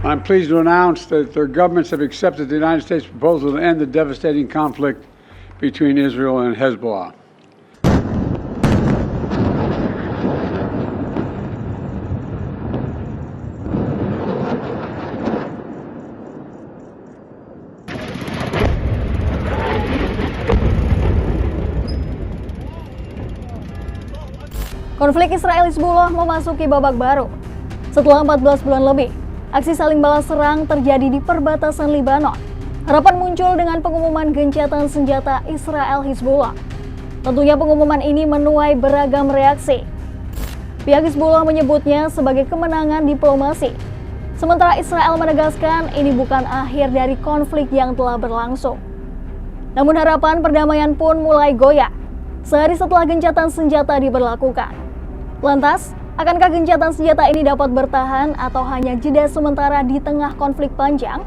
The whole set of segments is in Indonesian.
I'm pleased to announce that their governments have accepted the United States proposal to end the devastating conflict between Israel and Hezbollah. Konflik Israel-Hizbullah memasuki babak baru. Setelah 14 bulan lebih, aksi saling balas serang terjadi di perbatasan Lebanon. Harapan muncul dengan pengumuman gencatan senjata Israel-Hizbullah. Tentunya pengumuman ini menuai beragam reaksi. Pihak Hizbullah menyebutnya sebagai kemenangan diplomasi. Sementara Israel menegaskan ini bukan akhir dari konflik yang telah berlangsung. Namun harapan perdamaian pun mulai goyah sehari setelah gencatan senjata diberlakukan. Lantas, akankah gencatan senjata ini dapat bertahan atau hanya jeda sementara di tengah konflik panjang?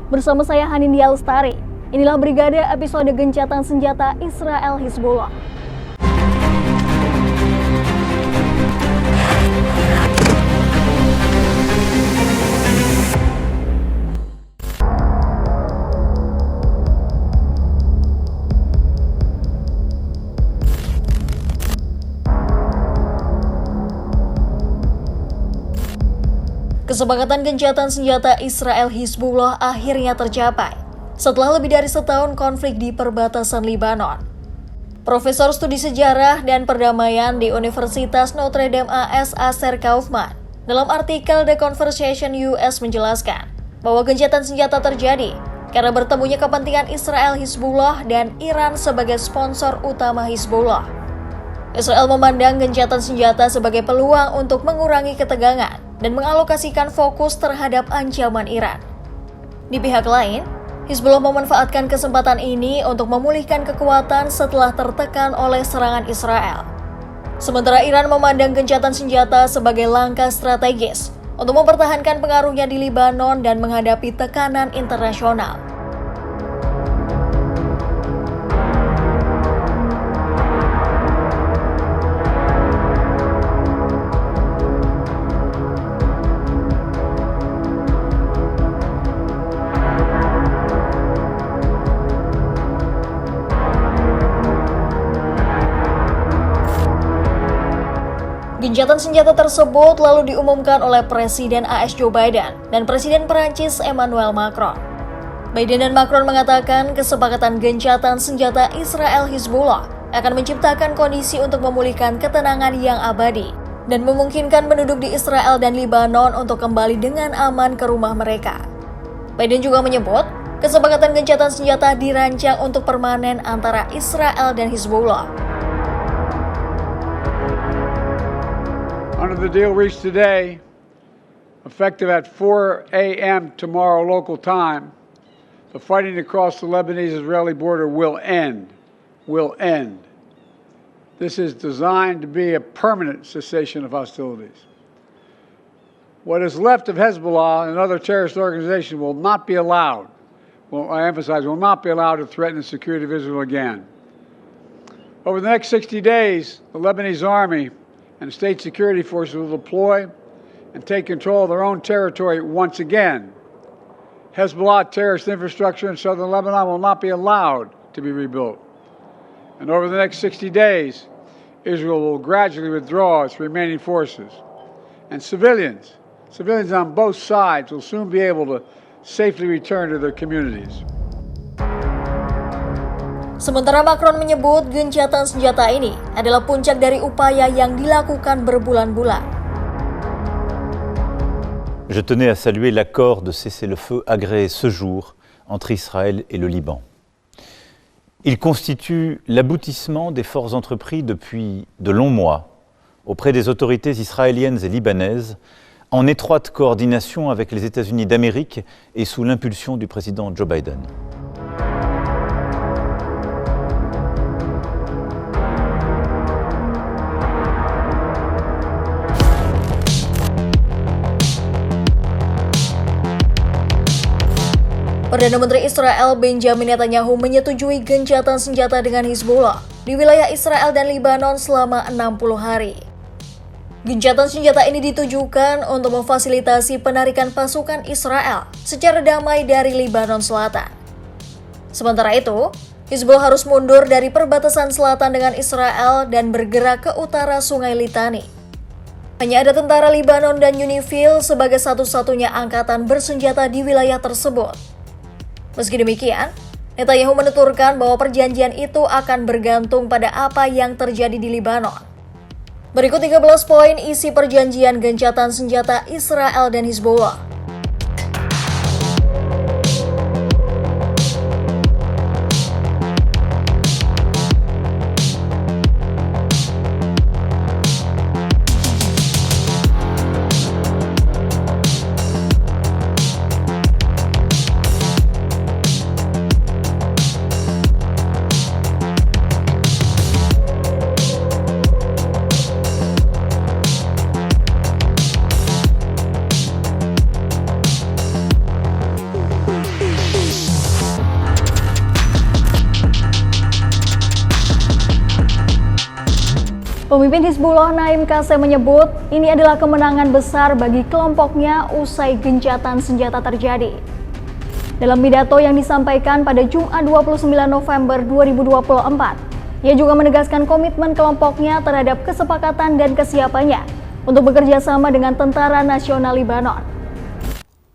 Bersama saya Hanindya Lestari, inilah Brigade episode gencatan senjata Israel-Hizbullah. Kesepakatan gencatan senjata Israel-Hizbullah akhirnya tercapai setelah lebih dari setahun konflik di perbatasan Lebanon. Profesor Studi Sejarah dan Perdamaian di Universitas Notre Dame AS Asher Kaufman dalam artikel The Conversation US menjelaskan bahwa gencatan senjata terjadi karena bertemunya kepentingan Israel-Hizbullah dan Iran sebagai sponsor utama Hizbullah. Israel memandang gencatan senjata sebagai peluang untuk mengurangi ketegangan dan mengalokasikan fokus terhadap ancaman Iran. Di pihak lain, Hizbullah memanfaatkan kesempatan ini untuk memulihkan kekuatan setelah tertekan oleh serangan Israel. Sementara Iran memandang gencatan senjata sebagai langkah strategis untuk mempertahankan pengaruhnya di Lebanon dan menghadapi tekanan internasional. Gencatan senjata tersebut lalu diumumkan oleh Presiden AS Joe Biden dan Presiden Perancis Emmanuel Macron. Biden dan Macron mengatakan kesepakatan gencatan senjata Israel-Hizbullah akan menciptakan kondisi untuk memulihkan ketenangan yang abadi dan memungkinkan penduduk di Israel dan Lebanon untuk kembali dengan aman ke rumah mereka. Biden juga menyebut kesepakatan gencatan senjata dirancang untuk permanen antara Israel dan Hizbullah. Under the deal reached today, effective at 4 a.m. tomorrow local time, the fighting across the Lebanese-Israeli border will end. This is designed to be a permanent cessation of hostilities. What is left of Hezbollah and other terrorist organizations will not be allowed, I emphasize, will not be allowed to threaten the security of Israel again. Over the next 60 days, the Lebanese army and state security forces will deploy and take control of their own territory once again. Hezbollah terrorist infrastructure in southern Lebanon will not be allowed to be rebuilt. And over the next 60 days, Israel will gradually withdraw its remaining forces. And civilians on both sides will soon be able to safely return to their communities. Sementara Macron menyebut gencatan senjata ini adalah puncak dari upaya yang dilakukan berbulan-bulan. Je tenais à saluer l'accord de cessez-le-feu agréé ce jour entre Israël et le Liban. Il constitue l'aboutissement d'efforts entrepris depuis de longs mois auprès des autorités israéliennes et libanaises en étroite coordination avec les États-Unis d'Amérique et sous l'impulsion du président Joe Biden. Perdana Menteri Israel Benjamin Netanyahu menyetujui gencatan senjata dengan Hizbullah di wilayah Israel dan Lebanon selama 60 hari. Gencatan senjata ini ditujukan untuk memfasilitasi penarikan pasukan Israel secara damai dari Lebanon Selatan. Sementara itu, Hizbullah harus mundur dari perbatasan selatan dengan Israel dan bergerak ke utara Sungai Litani. Hanya ada tentara Lebanon dan UNIFIL sebagai satu-satunya angkatan bersenjata di wilayah tersebut. Meski demikian, Netanyahu menuturkan bahwa perjanjian itu akan bergantung pada apa yang terjadi di Lebanon. Berikut 13 poin isi perjanjian gencatan senjata Israel dan Hizbullah. Pemimpin Hizbullah Naim Qassem menyebut ini adalah kemenangan besar bagi kelompoknya usai gencatan senjata terjadi. Dalam pidato yang disampaikan pada Jumat 29 November 2024, ia juga menegaskan komitmen kelompoknya terhadap kesepakatan dan kesiapannya untuk bekerja sama dengan Tentara Nasional Lebanon.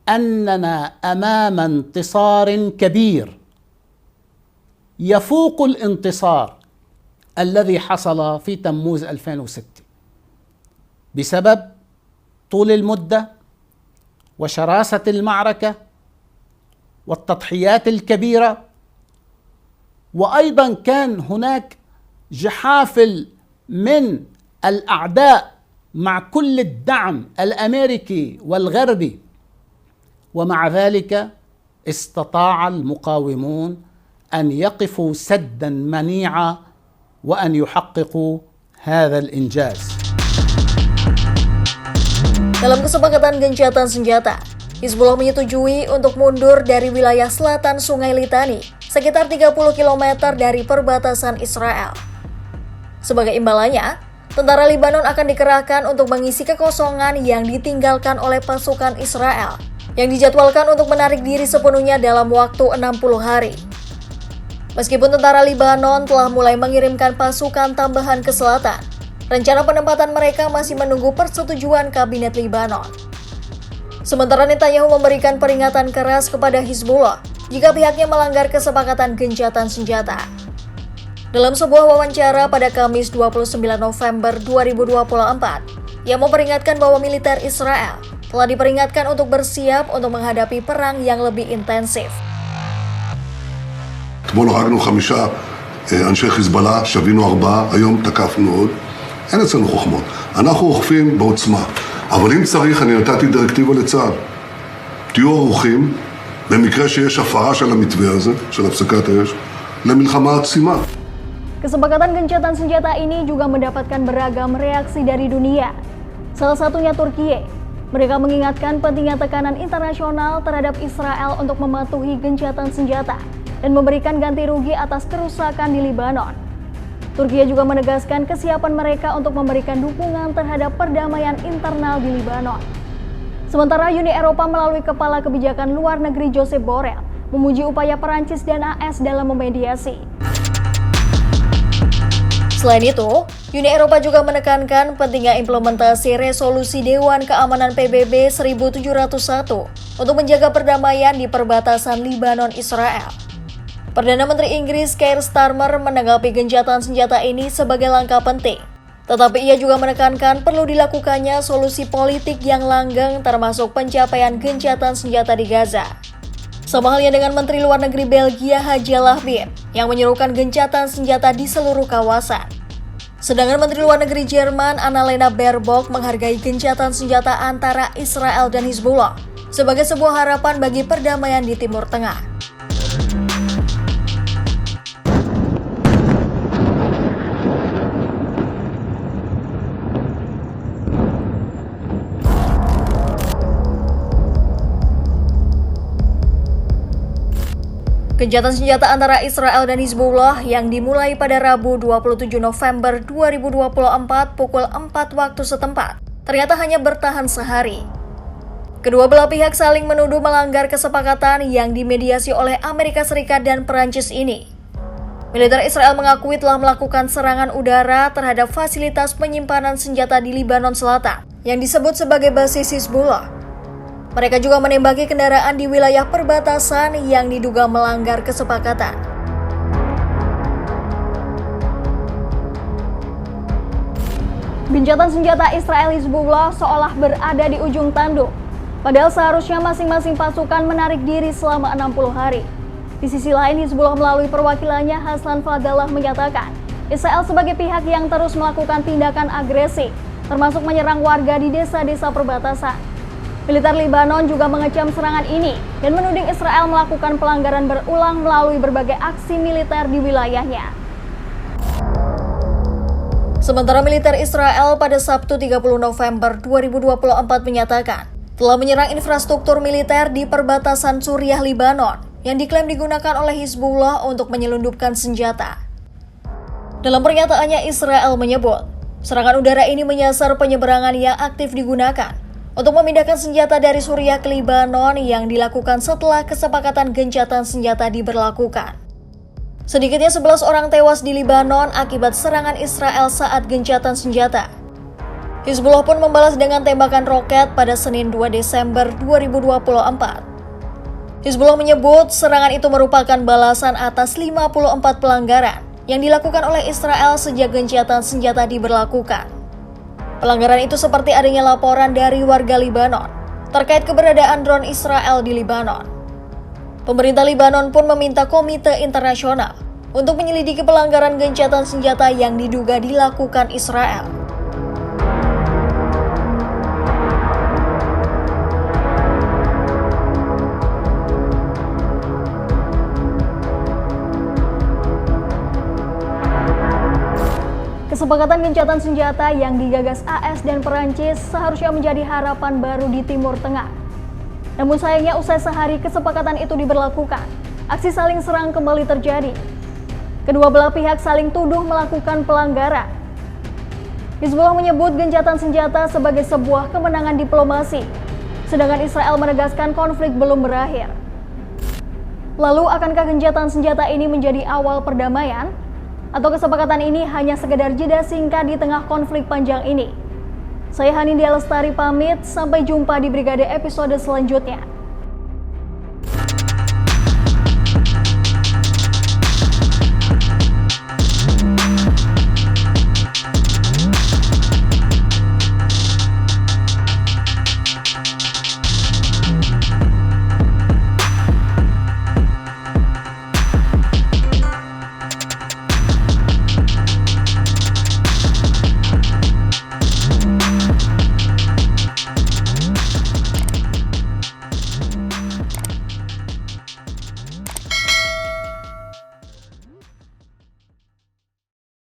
أننا أمام انتصار كبير يفوق الانتصار الذي حصل في تموز 2006 بسبب طول المدة وشراسة المعركة والتضحيات الكبيرة، وأيضا كان هناك جحافل من الأعداء مع كل الدعم الأمريكي والغربي، ومع ذلك استطاع المقاومون أن يقفوا سدا منيعا وأن يحققوا هذا الإنجاز. Dalam kesepakatan gencatan senjata, Hizbullah menyetujui untuk mundur dari wilayah selatan Sungai Litani, sekitar 30 km dari perbatasan Israel. Sebagai imbalannya, tentara Lebanon akan dikerahkan untuk mengisi kekosongan yang ditinggalkan oleh pasukan Israel, yang dijadwalkan untuk menarik diri sepenuhnya dalam waktu 60 hari. Meskipun tentara Lebanon telah mulai mengirimkan pasukan tambahan ke selatan, rencana penempatan mereka masih menunggu persetujuan kabinet Lebanon. Sementara Netanyahu memberikan peringatan keras kepada Hizbullah jika pihaknya melanggar kesepakatan gencatan senjata. Dalam sebuah wawancara pada Kamis 29 November 2024, ia memperingatkan bahwa militer Israel telah diperingatkan untuk bersiap untuk menghadapi perang yang lebih intensif. אתמול הרגנו 5 אנשי חיזבאללה, שווינו 4, היום תקפנו עוד. אין אצלנו חוכמות. אנחנו אוכפים בעוצמה. אבל אם צריך, אני נתתי דירקטיבה לצה"ל. תהיו ערוכים, במקרה שיש הפרה של המתווה הזה, של הפסקת האש, למלחמה עצימה. Kesepakatan gencatan senjata ini juga mendapatkan beragam reaksi dari dunia. Salah satunya Turkiye. Mereka mengingatkan pentingnya tekanan internasional terhadap Israel untuk mematuhi gencatan senjata dan memberikan ganti rugi atas kerusakan di Lebanon. Turkiye juga menegaskan kesiapan mereka untuk memberikan dukungan terhadap perdamaian internal di Lebanon. Sementara Uni Eropa melalui Kepala Kebijakan Luar Negeri Josep Borrell memuji upaya Perancis dan AS dalam memediasi. Selain itu, Uni Eropa juga menekankan pentingnya implementasi resolusi Dewan Keamanan PBB 1701 untuk menjaga perdamaian di perbatasan Lebanon-Israel. Perdana Menteri Inggris Keir Starmer menanggapi gencatan senjata ini sebagai langkah penting. Tetapi ia juga menekankan perlu dilakukannya solusi politik yang langgeng termasuk pencapaian gencatan senjata di Gaza. Sama halnya dengan Menteri Luar Negeri Belgia Hadja Lahbib yang menyerukan gencatan senjata di seluruh kawasan. Sedangkan Menteri Luar Negeri Jerman Annalena Baerbock menghargai gencatan senjata antara Israel dan Hizbullah sebagai sebuah harapan bagi perdamaian di Timur Tengah. Gencatan senjata antara Israel dan Hizbullah yang dimulai pada Rabu 27 November 2024 pukul 4 waktu setempat ternyata hanya bertahan sehari. Kedua belah pihak saling menuduh melanggar kesepakatan yang dimediasi oleh Amerika Serikat dan Perancis ini. Militer Israel mengakui telah melakukan serangan udara terhadap fasilitas penyimpanan senjata di Lebanon Selatan yang disebut sebagai basis Hizbullah. Mereka juga menembaki kendaraan di wilayah perbatasan yang diduga melanggar kesepakatan. Gencatan senjata Israel Hizbullah seolah berada di ujung tanduk. Padahal seharusnya masing-masing pasukan menarik diri selama 60 hari. Di sisi lain, Hizbullah melalui perwakilannya Hassan Fadlallah menyatakan, Israel sebagai pihak yang terus melakukan tindakan agresif, termasuk menyerang warga di desa-desa perbatasan. Militer Lebanon juga mengecam serangan ini dan menuding Israel melakukan pelanggaran berulang melalui berbagai aksi militer di wilayahnya. Sementara militer Israel pada Sabtu 30 November 2024 menyatakan, telah menyerang infrastruktur militer di perbatasan Suriah Lebanon yang diklaim digunakan oleh Hizbullah untuk menyelundupkan senjata. Dalam pernyataannya, Israel menyebut, serangan udara ini menyasar penyeberangan yang aktif digunakan untuk memindahkan senjata dari Suriah ke Lebanon yang dilakukan setelah kesepakatan gencatan senjata diberlakukan. Sedikitnya 11 orang tewas di Lebanon akibat serangan Israel saat gencatan senjata. Hizbullah pun membalas dengan tembakan roket pada Senin 2 Desember 2024. Hizbullah menyebut serangan itu merupakan balasan atas 54 pelanggaran yang dilakukan oleh Israel sejak gencatan senjata diberlakukan. Pelanggaran itu seperti adanya laporan dari warga Lebanon terkait keberadaan drone Israel di Lebanon. Pemerintah Lebanon pun meminta Komite Internasional untuk menyelidiki pelanggaran gencatan senjata yang diduga dilakukan Israel. Kesepakatan gencatan senjata yang digagas AS dan Perancis seharusnya menjadi harapan baru di Timur Tengah. Namun sayangnya usai sehari kesepakatan itu diberlakukan, aksi saling serang kembali terjadi. Kedua belah pihak saling tuduh melakukan pelanggaran. Hizbullah menyebut gencatan senjata sebagai sebuah kemenangan diplomasi, sedangkan Israel menegaskan konflik belum berakhir. Lalu akankah gencatan senjata ini menjadi awal perdamaian? Atau kesepakatan ini hanya sekedar jeda singkat di tengah konflik panjang ini? Saya Hanindya Lestari pamit, sampai jumpa di Brigade episode selanjutnya.